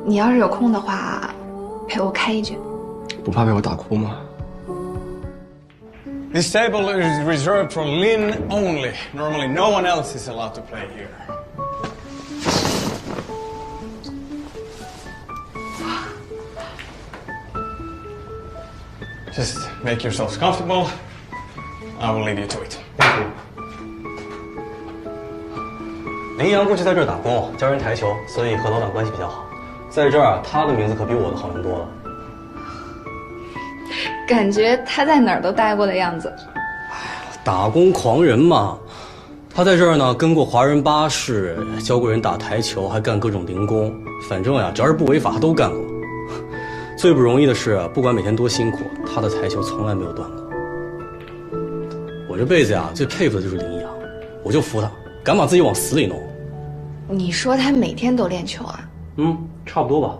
你要是有空的话，陪我开一局。不怕被我打哭吗？ This table is reserved for Lin only. Normally, no one else is allowed to play here. Just make yourselves comfortable. I will leave you to it. 林阳过去在这儿打工，教人台球，所以和老板关系比较好。在这儿，他的名字可比我的好用多了。感觉他在哪儿都待过的样子。打工狂人嘛，他在这儿呢，跟过华人巴士，教过人打台球，还干各种零工。反正呀，只要是不违法，他都干过。最不容易的是，不管每天多辛苦，他的台球从来没有断过。我这辈子呀，最佩服的就是林阳，我就服他，敢把自己往死里弄。你说他每天都练球啊？差不多吧。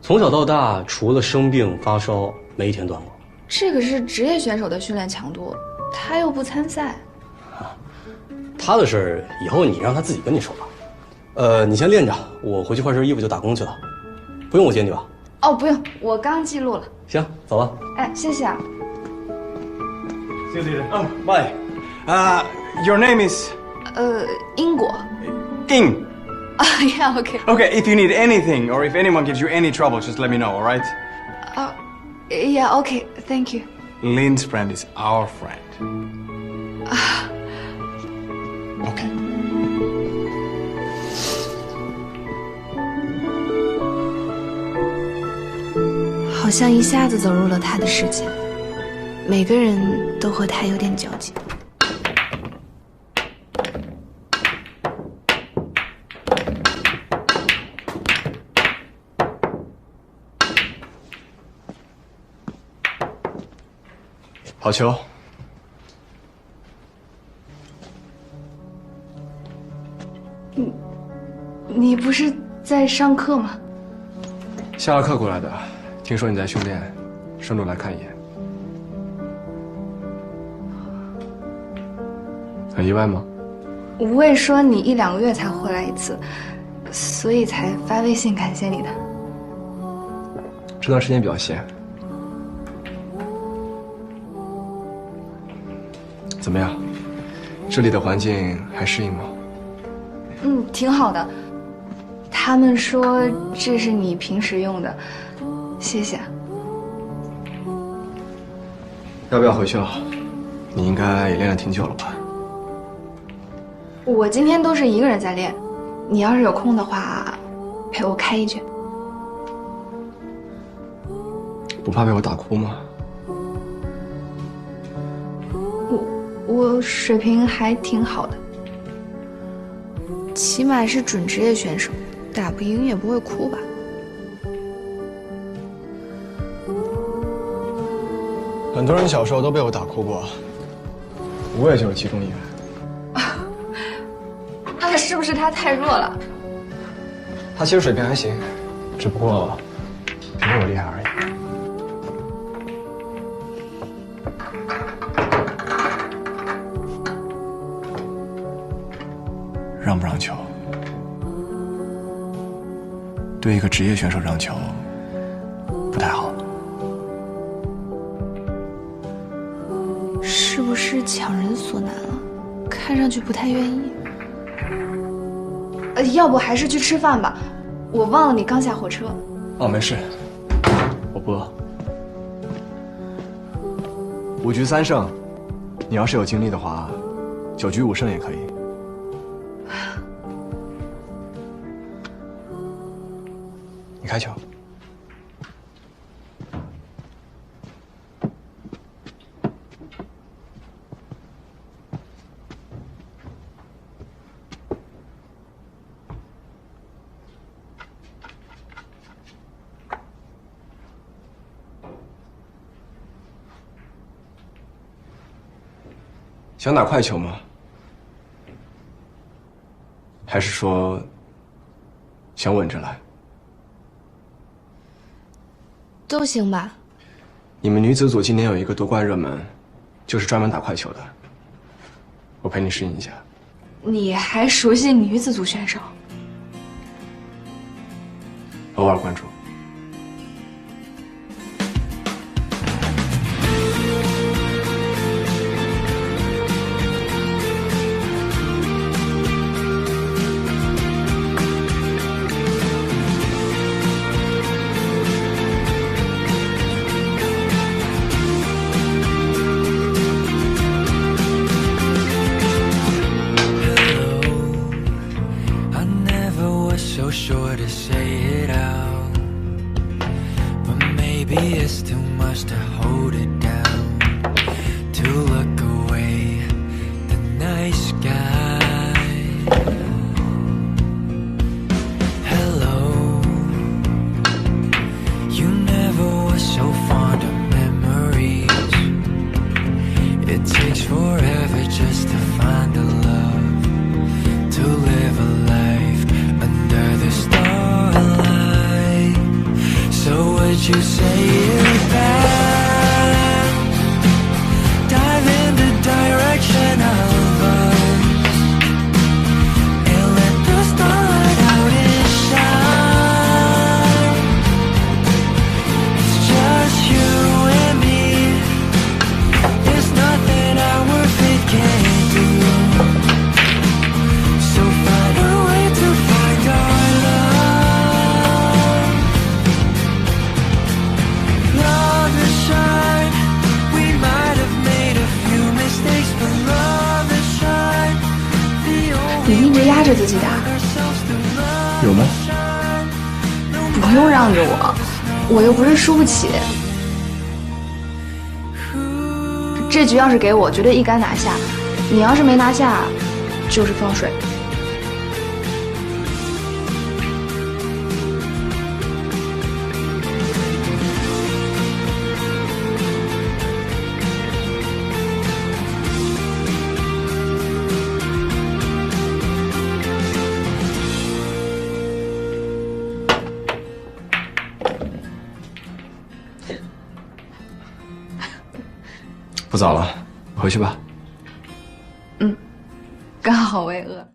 从小到大，除了生病发烧，没一天断过。这个是职业选手的训练强度，他又不参赛。他的事儿以后你让他自己跟你说吧。你先练着，我回去换身衣服就打工去了。不用我接你吧？哦，不用，我刚记录了。行，走了。哎，谢谢啊。See you later. Oh, bye. Your name is? 英国。Ing. Yeah, okay. Okay, if you need anything or if anyone gives you any trouble, just let me know, all right? Yeah, okay, thank you. Lin's friend is our friend. Okay. 好像一下子走入了他的世界，每个人都和他有点交集。好球！你不是在上课吗？下了课过来的，听说你在训练，顺路来看一眼。很意外吗？吴卫说你1-2个月才回来一次，所以才发微信感谢你的。这段时间比较闲。怎么样？这里的环境还适应吗？挺好的。他们说这是你平时用的，谢谢。要不要回去了？你应该也练了挺久了吧？我今天都是一个人在练，你要是有空的话，陪我开一局。不怕被我打哭吗？我水平还挺好的，起码是准职业选手，打不赢也不会哭吧？很多人小时候都被我打哭过，我也就是其中一员。那是不是他太弱了？他其实水平还行，只不过没我厉害而已。让不让球？对一个职业选手让球不太好。是不是强人所难了？看上去不太愿意。要不还是去吃饭吧，我忘了你刚下火车。哦，没事，我不饿。5局3胜，你要是有精力的话，9局5胜也可以。你开球。想打快球吗？还是说想稳着来？都行吧。你们女子组今年有一个夺冠热门，就是专门打快球的。我陪你适应一下。你还熟悉女子组选手？偶尔关注。So sure to say it out, but maybe it's too much to hold it down, to look away the night sky. Hello, you never were so fond of memories. It takes forever just to find a love, to live a life under the starlight. So would you say it back? Dive in the direction of us and let the starlight out and shine. It's just you and me. There's nothing our fate can't do. So find a way to find our love. Love is shine. We might have made a few mistakes, but love is shine. The 你 only 一直压着自己打， ourselves to love 有吗？ 不用让着我，我又不是输不起。这局要是给我，绝对一杆拿下。你要是没拿下，就是放水。不早了，回去吧。刚好我也饿。